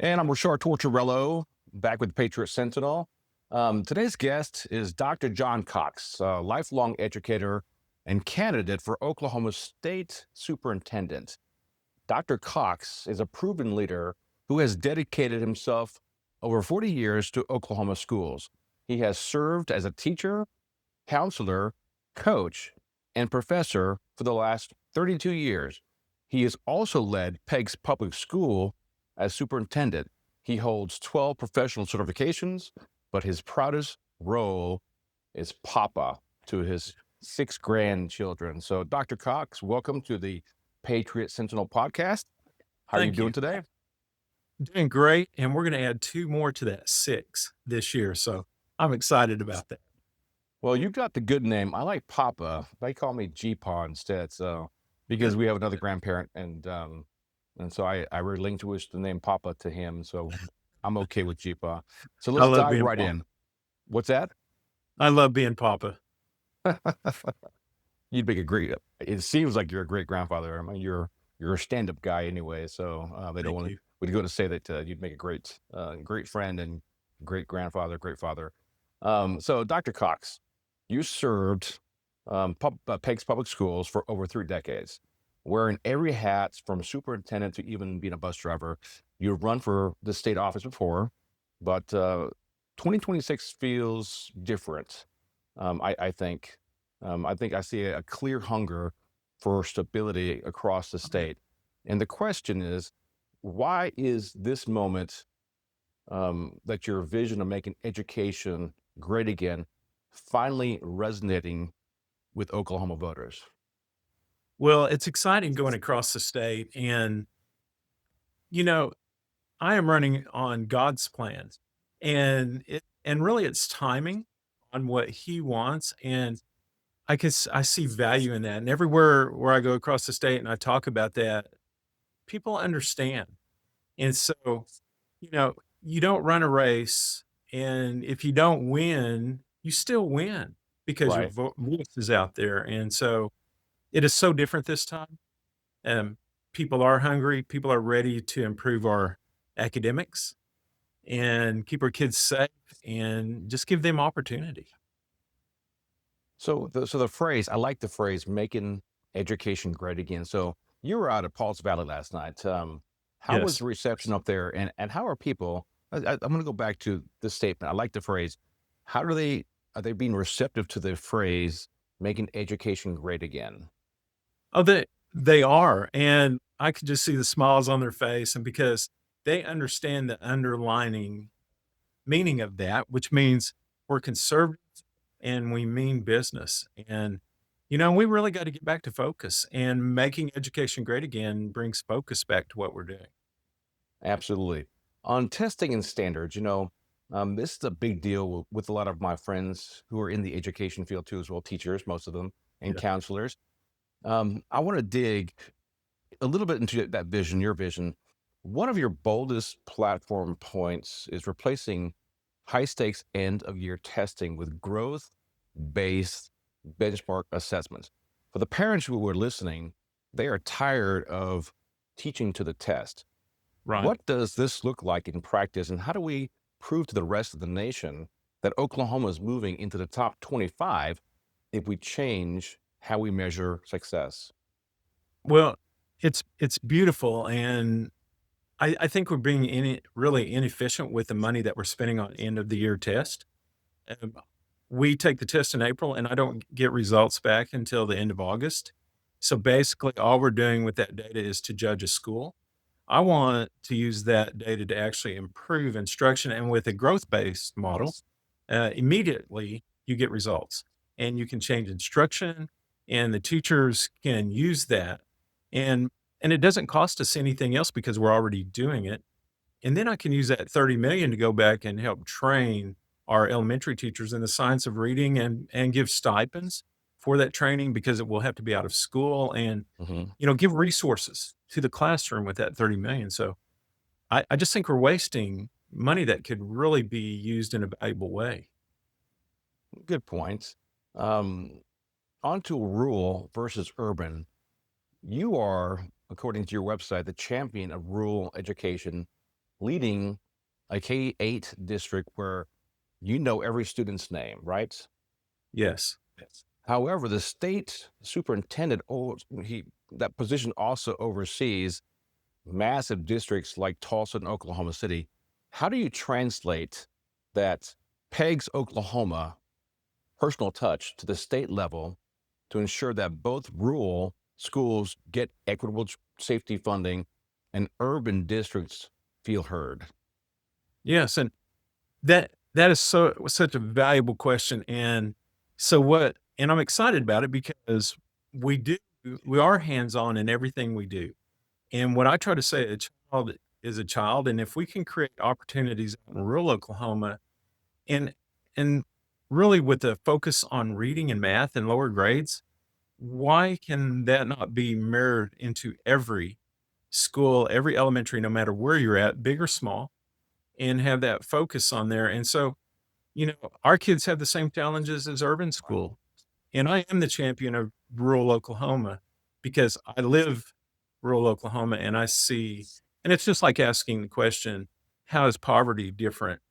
And I'm Rachar Tortorello, back with Patriot Sentinel. Today's guest is Dr. John Cox, a lifelong educator and candidate for Oklahoma State Superintendent. Dr. Cox is a proven leader who has dedicated himself over 40 years to Oklahoma schools. He has served as a teacher, counselor, coach, and professor for the last 32 years. He has also led Peg's Public School as superintendent. He holds 12 professional certifications, but his proudest role is Papa to his 6 grandchildren. So, Dr. Cox, welcome to the Patriot Sentinel podcast. How are you Thank doing you. today? Doing great, and we're gonna add 2 more to that 6 this year, so I'm excited about that. Well, you got the good name. I like Papa. They call me G-Pa instead. So, because Good. we have another grandparent, and so I relinquished the name Papa to him. So I'm okay with G-Pa. So I let's love dive being right papa. in. What's that? I love being papa. You'd make a great. It seems like you're a great grandfather. I mean, you're a stand-up guy anyway. So they don't Thank want you. we're going to say that you'd make a great friend and great grandfather, great father. So Dr. Cox, you served Peg's Public Schools for over 3 decades, wearing every hat from superintendent to even being a bus driver. You've run for the state office before, but 2026 feels different. I think. I think I see a clear hunger for stability across the state. And the question is, why is this moment that your vision of making education great again finally resonating with Oklahoma voters? Well, it's exciting going across the state, and, you know, I am running on God's plans, and really it's timing on what He wants, and I see value in that, and everywhere where I go across the state and I talk about that, people understand. And so, you know, you don't run a race, and if you don't win, you still win because your Right. voice is out there. And so it is so different this time. Um, People are hungry. People are ready to improve our academics and keep our kids safe and just give them opportunity. So the phrase, I like the phrase, making education great again. So you were out at Paul's Valley last night. How was Yes. the reception up there, and how are people? I'm going to go back to this statement. I like the phrase. How do they are they being receptive to the phrase making education great again? Oh, they are, and I could just see the smiles on their face, and because they understand the underlining meaning of that, which means we're conservative and we mean business. And, we really got to get back to focus, and making education great again brings focus back to what we're doing. Absolutely. On testing and standards, this is a big deal with a lot of my friends who are in the education field too, as well, teachers, most of them, and Yeah. counselors. I want to dig a little bit into that vision, your vision. One of your boldest platform points is replacing high stakes end of year testing with growth based benchmark assessments. For the parents who are listening, they are tired of teaching to the test. Right. What does this look like in practice, and how do we prove to the rest of the nation that Oklahoma is moving into the top 25 if we change how we measure success? Well, it's beautiful, and I think we're being really inefficient with the money that we're spending on end of the year test. Um, we take the test in April, and I don't get results back until the end of August. So basically, all we're doing with that data is to judge a school. I want to use that data to actually improve instruction. And with a growth based model, immediately you get results, and you can change instruction, and the teachers can use that. And it doesn't cost us anything else because we're already doing it. And then I can use that 30 million to go back and help train our elementary teachers in the science of reading, and give stipends for that training because it will have to be out of school, and, Mhm. give resources to the classroom with that 30 million. So I just think we're wasting money that could really be used in a valuable way. Good points. Um, On to rural versus urban. You are, according to your website, the champion of rural education leading a K-8 district where you know every student's name, right? Yes. Yes. However, the state superintendent, that position also oversees massive districts like Tulsa and Oklahoma City. How do you translate that pegs Oklahoma personal touch to the state level to ensure that both rural schools get equitable safety funding and urban districts feel heard? Yes, and that is such a valuable question, and so what and I'm excited about it because we do we are hands-on in everything we do, and what I try to say, a child is a child, and if we can create opportunities in rural Oklahoma and and really with the focus on reading and math and lower grades, why can that not be mirrored into every school, every elementary, no matter where you're at, big or small, and have that focus on there? And so, our kids have the same challenges as urban school. And I am the champion of rural Oklahoma because I live rural Oklahoma and I see, and it's just like asking the question, how is poverty different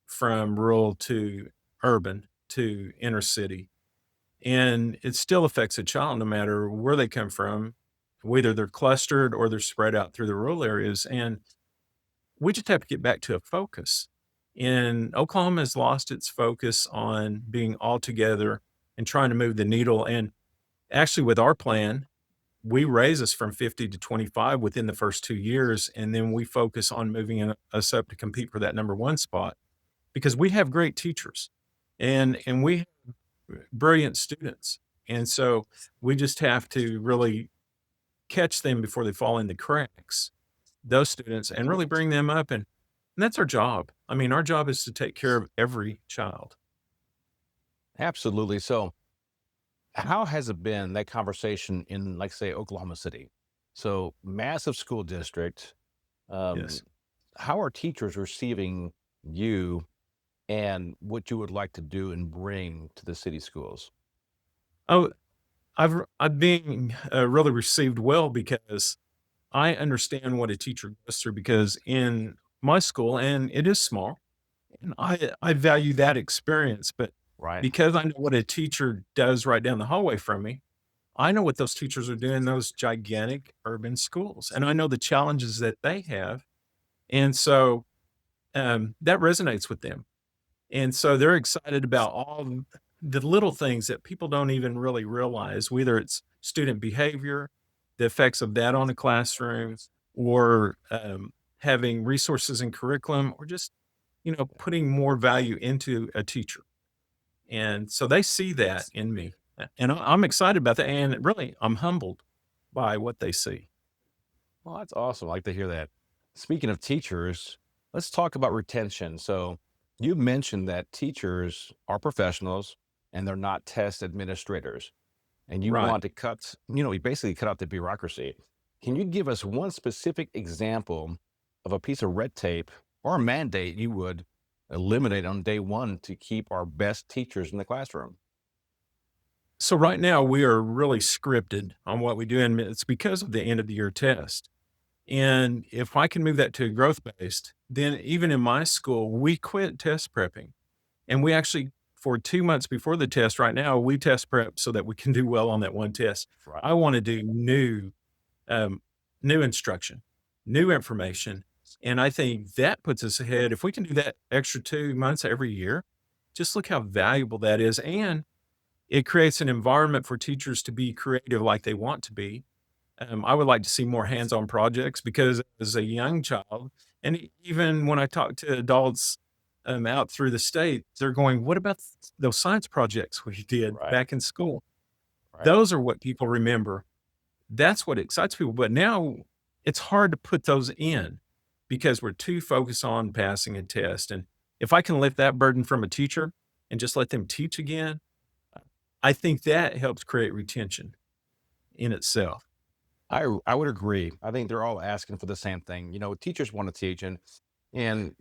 from rural to urban to inner city? And it still affects a child no matter where they come from, whether they're clustered or they're spread out through the rural areas. And we just have to get back to a focus. And Oklahoma has lost its focus on being all together and trying to move the needle. And actually, with our plan, we raise us from 50 to 25 within the first 2 years. And then we focus on moving us up to compete for that number one spot because we have great teachers and we have brilliant students. And so we just have to really catch them before they fall in the cracks, those students, and really bring them up. And that's our job. I mean, our job is to take care of every child. Absolutely. So, how has it been that conversation in, like, say, Oklahoma City? So, massive school district. Um, Yes. how are teachers receiving you and what you would like to do and bring to the city schools? Oh, I've been really received well because I understand what a teacher goes through because in my school, and it is small, and I value that experience, but Right. because I know what a teacher does right down the hallway from me, I know what those teachers are doing in those gigantic urban schools, and I know the challenges that they have, and so, that resonates with them, and so they're excited about all the little things that people don't even really realize, whether it's student behavior, the effects of that on a classroom, or, having resources in curriculum, or just, putting more value into a teacher. And so they see that in me, and I'm excited about that, and really, I'm humbled by what they see. Well, that's awesome. I like to hear that. Speaking of teachers, let's talk about retention. So, you mentioned that teachers are professionals and they're not test administrators, and you Right. want to you basically cut out the bureaucracy. Can you give us one specific example of a piece of red tape or a mandate you would eliminate on day one to keep our best teachers in the classroom? So right now, we are really scripted on what we do, and it's because of the end of the year test. And if I can move that to growth based, then even in my school, we quit test prepping. And we actually, for 2 months before the test right now, we test prep so that we can do well on that one test. Right. I want to do um, new instruction, new information. And I think that puts us ahead. If we can do that extra 2 months every year, just look how valuable that is. And it creates an environment for teachers to be creative like they want to be. I would like to see more hands-on projects because as a young child, and even when I talk to adults out through the state, they're going, "What about those science projects we did Right. back in school?" Right. Those are what people remember. That's what excites people. But now it's hard to put those in because we're too focused on passing a test. And if I can lift that burden from a teacher and just let them teach again, I think that helps create retention in itself. I would agree. I think they're all asking for the same thing. Teachers want to teach, and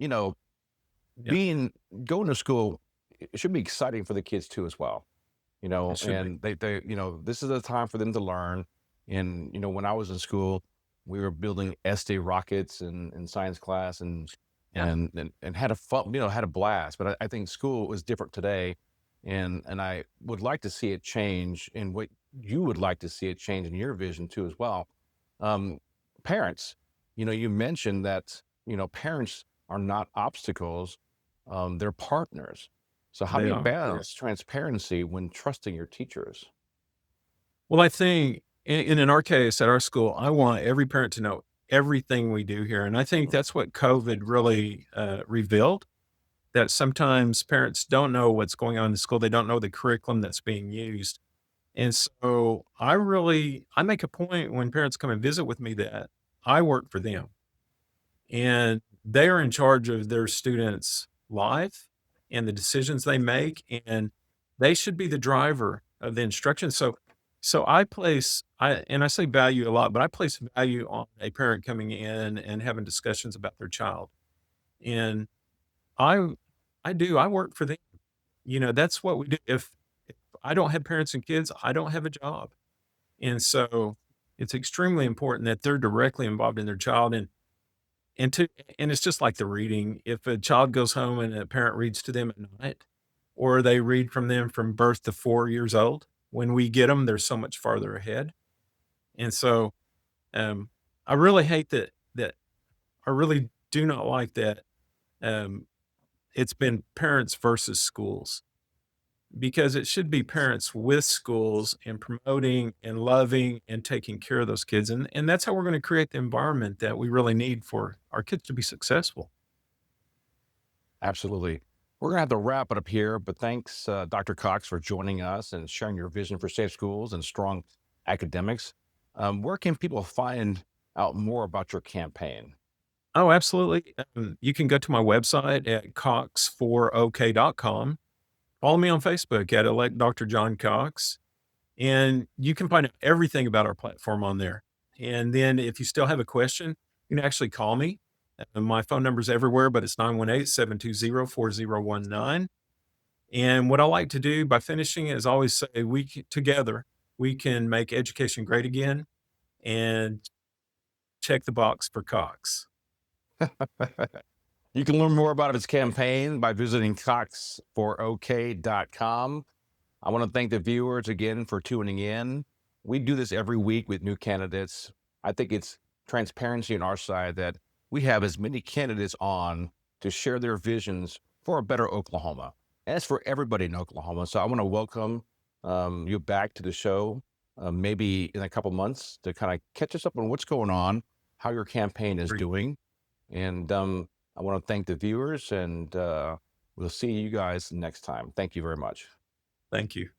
Yeah, being going to school, it should be exciting for the kids too as well. it should be. And this is a time for them to learn. And when I was in school, we were building SD rockets in science class Yeah. and had a fun, had a blast. But I think school is different today, and I would like to see it change in what you would like to see it change in your vision too as well. Um, Parents, you mentioned that parents are not obstacles, they're partners. So how do They you are. balance transparency when trusting your teachers? Well, I think in our case at our school, I want every parent to know everything we do here. And I think that's what COVID really revealed, that sometimes parents don't know what's going on in the school. They don't know the curriculum that's being used. And so I make a point when parents come and visit with me that I work for them and they are in charge of their students' life and the decisions they make, and they should be the driver of the instruction. So I say value a lot, but I place value on a parent coming in and having discussions about their child. And I I work for them. That's what we do. If I don't have parents and kids, I don't have a job. And so it's extremely important that they're directly involved in their child and to and it's just like the reading. If a child goes home and a parent reads to them at night, or they read from them from birth to 4 years old, when we get them, they're so much farther ahead. And so, um, I really hate that I really do not like that, um, it's been parents versus schools, because it should be parents with schools and promoting and loving and taking care of those kids, and that's how we're gonna create the environment that we really need for our kids to be successful. Absolutely. We're going to have to wrap it up here, but thanks, Dr. Cox, for joining us and sharing your vision for safe schools and strong academics. Where can people find out more about your campaign? Oh, absolutely. You can go to my website at cox4ok.com. Follow me on Facebook at Elect Dr. John Cox, and you can find out everything about our platform on there. And then if you still have a question, you can actually call me. My phone number's everywhere, but it's 918-720-4019. And what I like to do by finishing is always say, together, we can make education great again, and check the box for Cox. You can learn more about his campaign by visiting cox4ok.com. I want to thank the viewers again for tuning in. We do this every week with new candidates. I think it's transparency on our side that we have as many candidates on to share their visions for a better Oklahoma. And it's for everybody in Oklahoma. So I want to welcome you back to the show, maybe in a couple months to kind of catch us up on what's going on, how your campaign is Great. doing. And I want to thank the viewers, and we'll see you guys next time. Thank you very much. Thank you.